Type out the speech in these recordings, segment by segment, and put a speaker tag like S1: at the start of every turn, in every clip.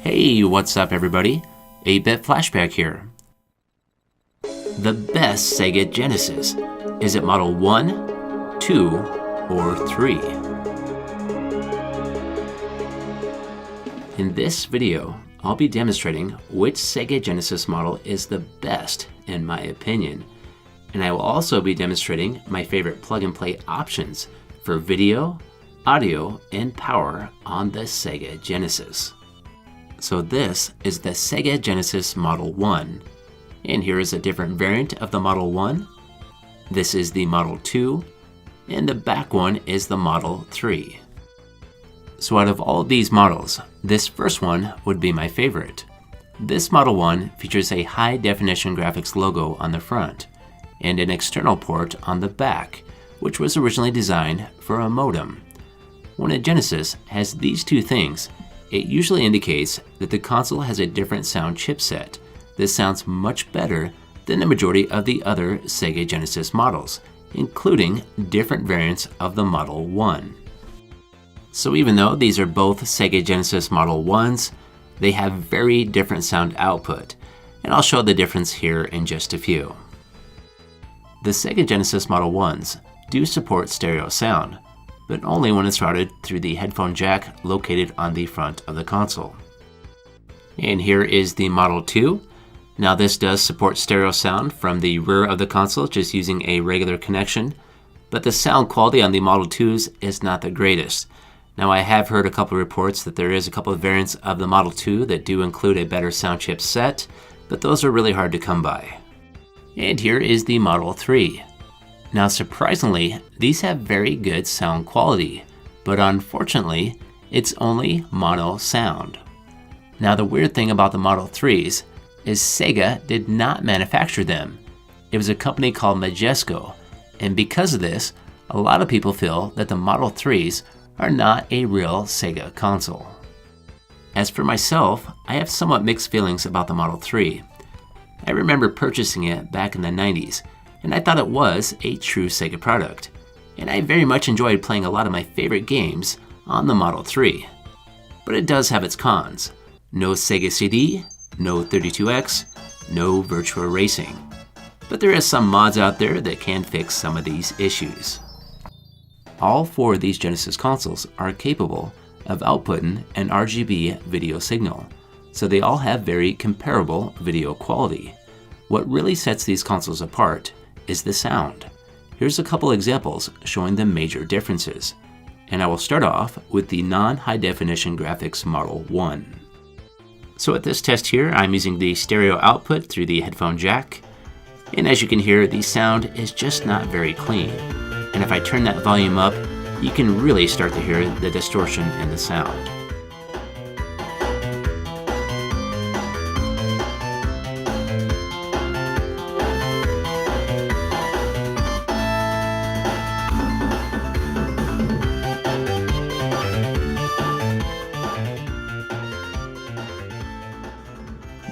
S1: Hey, what's up everybody? 8-Bit Flashback here. The best Sega Genesis. Is it Model 1, 2, or 3? In this video, I'll be demonstrating which Sega Genesis model is the best in my opinion. And I will also be demonstrating my favorite plug-and-play options for video, audio, and power on the Sega Genesis. So this is the Sega Genesis Model 1. And here is a different variant of the Model 1. This is the Model 2. And the back one is the Model 3. So out of all of these models, this first one would be my favorite. This Model 1 features a high-definition graphics logo on the front and an external port on the back, which was originally designed for a modem. When a Genesis has these two things, it usually indicates that the console has a different sound chipset that sounds much better than the majority of the other Sega Genesis models, including different variants of the Model 1. So even though these are both Sega Genesis Model 1s, they have very different sound output, and I'll show the difference here in just a few. The Sega Genesis Model 1s do support stereo sound, but only when it's routed through the headphone jack located on the front of the console. And here is the Model 2. Now this does support stereo sound from the rear of the console just using a regular connection, but the sound quality on the Model 2s is not the greatest. Now I have heard a couple reports that there is a couple of variants of the Model 2 that do include a better sound chip set, but those are really hard to come by. And here is the Model 3. Now surprisingly, these have very good sound quality, but unfortunately, it's only mono sound. Now the weird thing about the Model 3s is Sega did not manufacture them. It was a company called Majesco, and because of this, a lot of people feel that the Model 3s are not a real Sega console. As for myself, I have somewhat mixed feelings about the Model 3. I remember purchasing it back in the 90s, and I thought it was a true Sega product. And I very much enjoyed playing a lot of my favorite games on the Model 3. But it does have its cons. No Sega CD, no 32X, no virtual racing. But there is some mods out there that can fix some of these issues. All four of these Genesis consoles are capable of outputting an RGB video signal, so they all have very comparable video quality. What really sets these consoles apart is the sound. Here's a couple examples showing the major differences, and I will start off with the non-high definition graphics Model 1. So at this test here, I'm using the stereo output through the headphone jack, and as you can hear, the sound is just not very clean. And if I turn that volume up, you can really start to hear the distortion in the sound.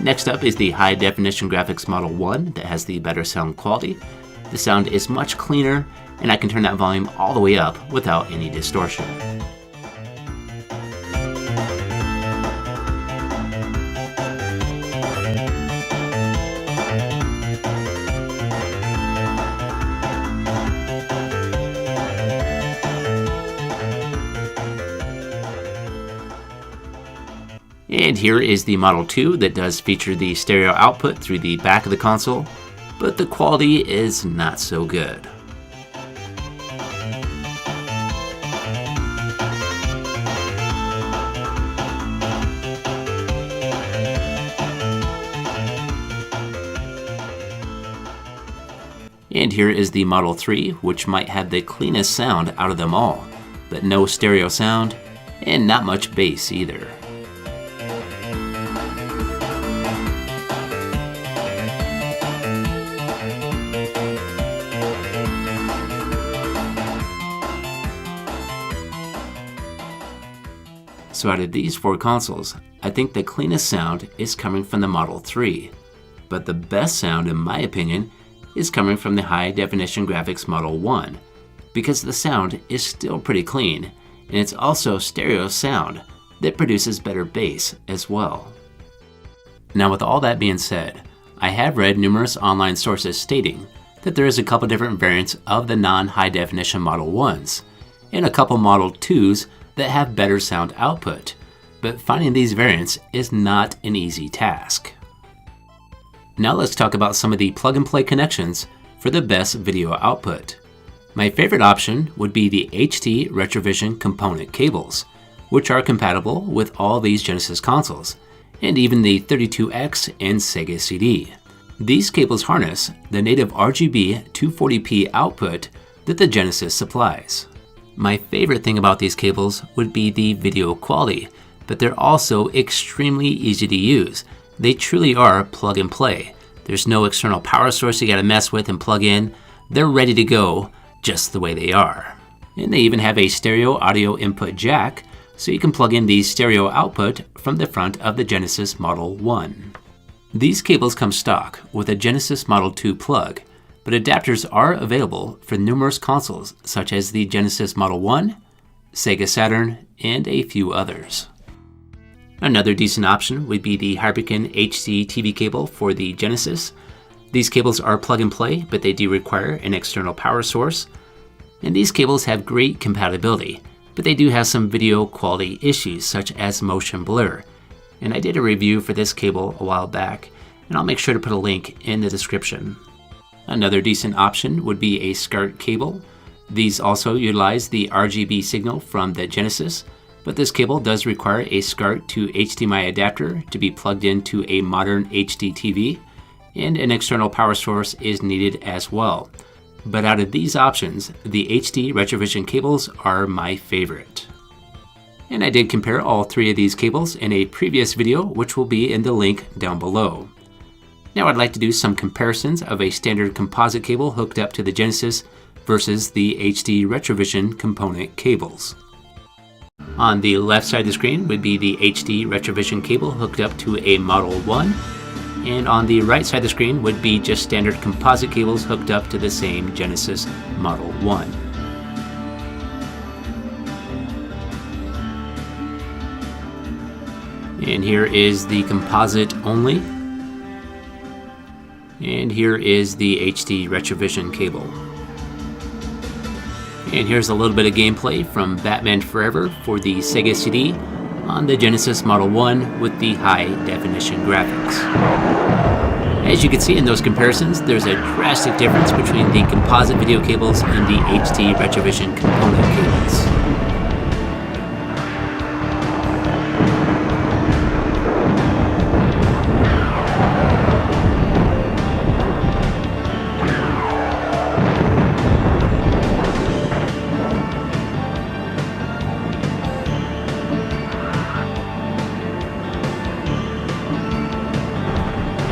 S1: Next up is the high definition graphics Model 1 that has the better sound quality. The sound is much cleaner, and I can turn that volume all the way up without any distortion. And here is the Model 2 that does feature the stereo output through the back of the console, but the quality is not so good. And here is the Model 3, which might have the cleanest sound out of them all, but no stereo sound, and not much bass either. So out of these four consoles, I think the cleanest sound is coming from the Model 3, but the best sound in my opinion is coming from the high definition graphics Model 1, because the sound is still pretty clean, and it's also stereo sound, that produces better bass as well. Now, with all that being said, I have read numerous online sources stating that there is a couple different variants of the non-high definition Model 1s, and a couple Model 2s that have better sound output, but finding these variants is not an easy task. Now let's talk about some of the plug-and-play connections for the best video output. My favorite option would be the HD Retrovision component cables, which are compatible with all these Genesis consoles, and even the 32X and Sega CD. These cables harness the native RGB 240p output that the Genesis supplies. My favorite thing about these cables would be the video quality, but they're also extremely easy to use. They truly are plug and play. There's no external power source you gotta mess with and plug in. They're ready to go just the way they are. And they even have a stereo audio input jack, so you can plug in the stereo output from the front of the Genesis Model 1. These cables come stock with a Genesis Model 2 plug, but adapters are available for numerous consoles such as the Genesis Model 1, Sega Saturn, and a few others. Another decent option would be the Hyperkin HD TV cable for the Genesis. These cables are plug and play, but they do require an external power source. And these cables have great compatibility, but they do have some video quality issues such as motion blur. And I did a review for this cable a while back, and I'll make sure to put a link in the description. Another decent option would be a SCART cable. These also utilize the RGB signal from the Genesis, but this cable does require a SCART to HDMI adapter to be plugged into a modern HD TV, and an external power source is needed as well. But out of these options, the HD Retrovision cables are my favorite. And I did compare all three of these cables in a previous video, which will be in the link down below. Now I'd like to do some comparisons of a standard composite cable hooked up to the Genesis versus the HD Retrovision component cables. On the left side of the screen would be the HD Retrovision cable hooked up to a Model 1, and on the right side of the screen would be just standard composite cables hooked up to the same Genesis Model 1. And here is the composite only, and here is the HD Retrovision cable. And here's a little bit of gameplay from Batman Forever for the Sega CD on the Genesis Model 1 with the high definition graphics. As you can see in those comparisons, there's a drastic difference between the composite video cables and the HD Retrovision component cables.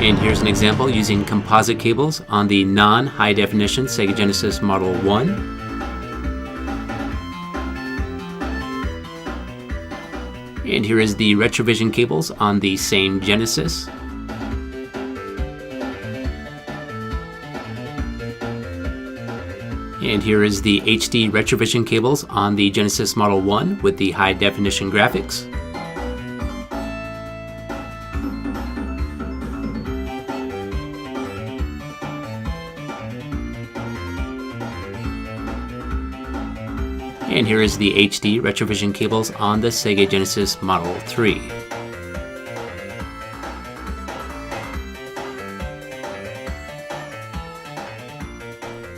S1: And here's an example using composite cables on the non-high definition Sega Genesis Model 1. And here is the Retrovision cables on the same Genesis. And here is the HD Retrovision cables on the Genesis Model 1 with the high definition graphics. And here is the HD Retrovision cables on the Sega Genesis Model 3.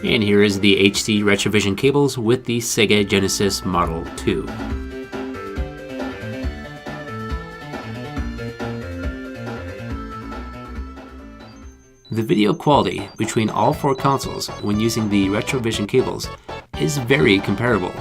S1: And here is the HD Retrovision cables with the Sega Genesis Model 2. The video quality between all four consoles when using the Retrovision cables is very comparable,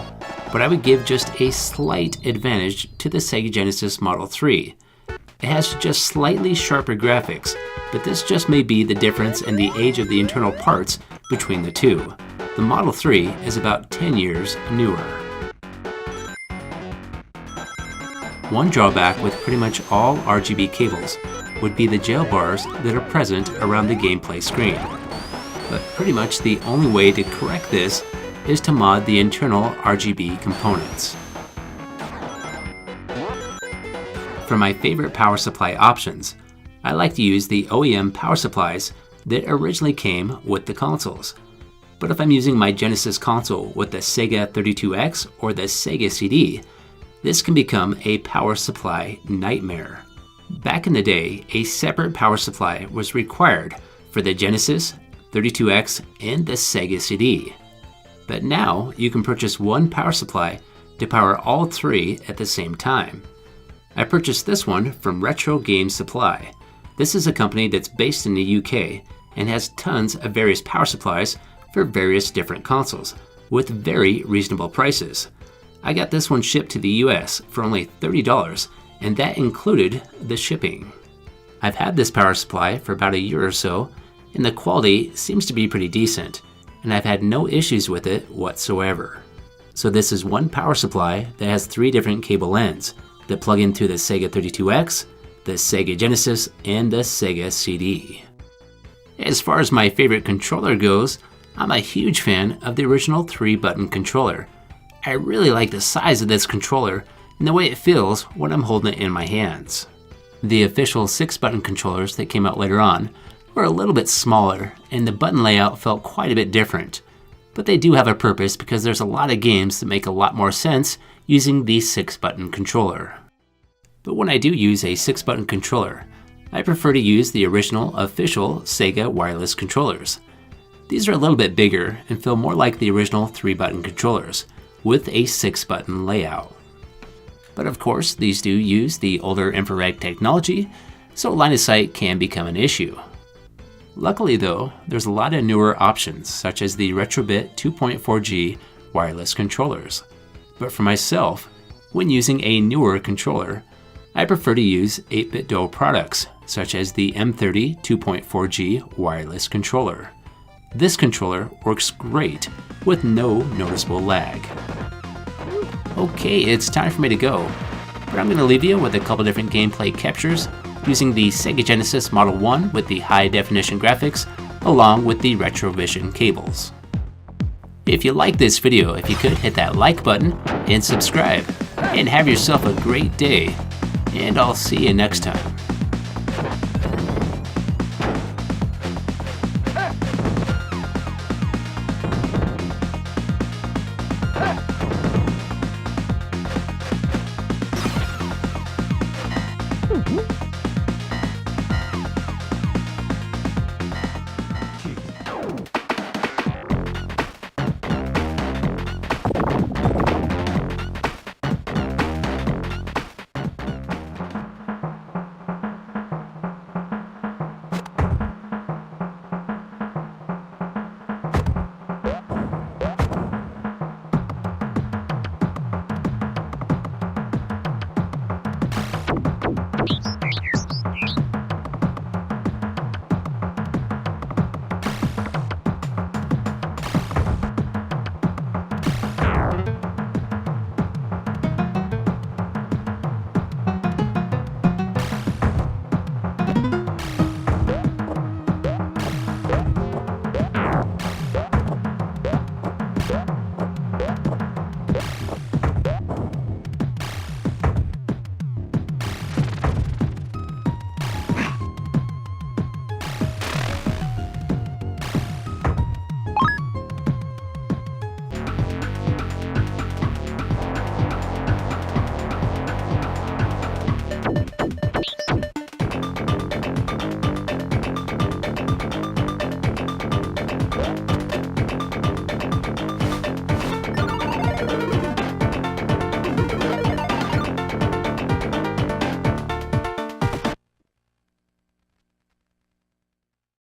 S1: but I would give just a slight advantage to the Sega Genesis Model 3. It has just slightly sharper graphics, but this just may be the difference in the age of the internal parts between the two. The Model 3 is about 10 years newer. One drawback with pretty much all RGB cables would be the jail bars that are present around the gameplay screen. But pretty much the only way to correct this is to mod the internal RGB components. For my favorite power supply options, I like to use the OEM power supplies that originally came with the consoles. But if I'm using my Genesis console with the Sega 32X or the Sega CD, this can become a power supply nightmare. Back in the day, a separate power supply was required for the Genesis, 32X, and the Sega CD. But now you can purchase one power supply to power all three at the same time. I purchased this one from Retro Game Supply. This is a company that's based in the UK and has tons of various power supplies for various different consoles with very reasonable prices. I got this one shipped to the US for only $30, and that included the shipping. I've had this power supply for about a year or so, and the quality seems to be pretty decent, and I've had no issues with it whatsoever. So this is one power supply that has 3 different cable ends that plug into the Sega 32X, the Sega Genesis, and the Sega CD. As far as my favorite controller goes, I'm a huge fan of the original 3-button controller. I really like the size of this controller and the way it feels when I'm holding it in my hands. The official 6-button controllers that came out later on were a little bit smaller, and the button layout felt quite a bit different. But they do have a purpose because there's a lot of games that make a lot more sense using the 6-button controller. But when I do use a 6-button controller, I prefer to use the original official Sega wireless controllers. These are a little bit bigger and feel more like the original 3-button controllers with a 6-button layout. But of course, these do use the older infrared technology, so line of sight can become an issue. Luckily though, there's a lot of newer options such as the Retrobit 2.4G wireless controllers. But for myself, when using a newer controller, I prefer to use 8BitDo products such as the M30 2.4G wireless controller. This controller works great with no noticeable lag. Okay, it's time for me to go, but I'm going to leave you with a couple different gameplay captures using the Sega Genesis Model 1 with the high definition graphics along with the Retrovision cables. If you like this video, if you could hit that like button and subscribe, and have yourself a great day, and I'll see you next time.